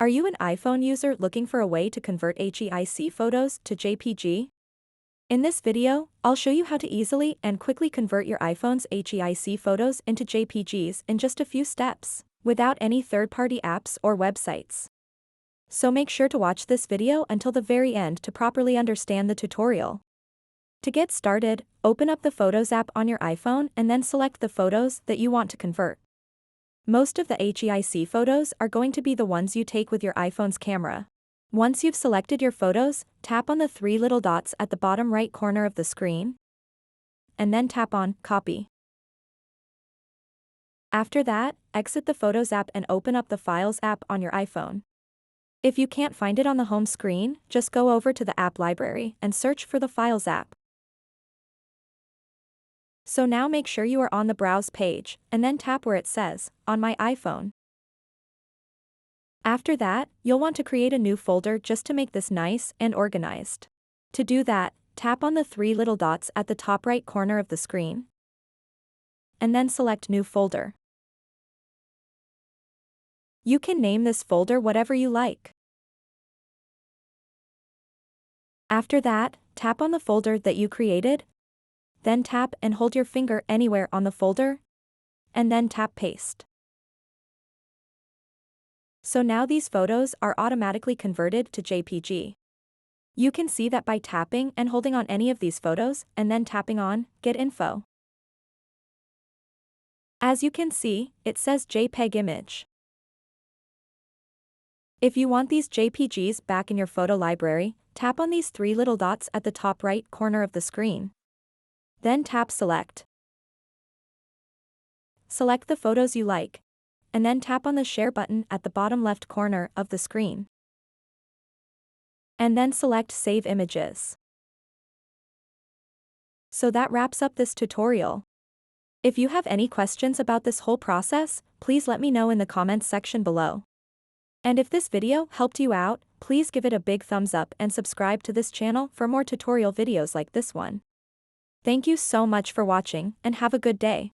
Are you an iPhone user looking for a way to convert HEIC photos to JPG? In this video, I'll show you how to easily and quickly convert your iPhone's HEIC photos into JPGs in just a few steps, without any third-party apps or websites. So make sure to watch this video until the very end to properly understand the tutorial. To get started, open up the Photos app on your iPhone and then select the photos that you want to convert. Most of the HEIC photos are going to be the ones you take with your iPhone's camera. Once you've selected your photos, tap on the three little dots at the bottom right corner of the screen, and then tap on Copy. After that, exit the Photos app and open up the Files app on your iPhone. If you can't find it on the home screen, just go over to the app library and search for the Files app. So now make sure you are on the Browse page, and then tap where it says, On my iPhone. After that, you'll want to create a new folder just to make this nice and organized. To do that, tap on the three little dots at the top right corner of the screen, and then select New Folder. You can name this folder whatever you like. After that, tap on the folder that you created, then tap and hold your finger anywhere on the folder, and then tap Paste. So now these photos are automatically converted to JPG. You can see that by tapping and holding on any of these photos and then tapping on Get Info. As you can see, it says JPEG image. If you want these JPGs back in your photo library, tap on these three little dots at the top right corner of the screen. Then tap Select. Select the photos you like, and then tap on the Share button at the bottom left corner of the screen. And then select Save Images. So that wraps up this tutorial. If you have any questions about this whole process, please let me know in the comments section below. And if this video helped you out, please give it a big thumbs up and subscribe to this channel for more tutorial videos like this one. Thank you so much for watching and have a good day.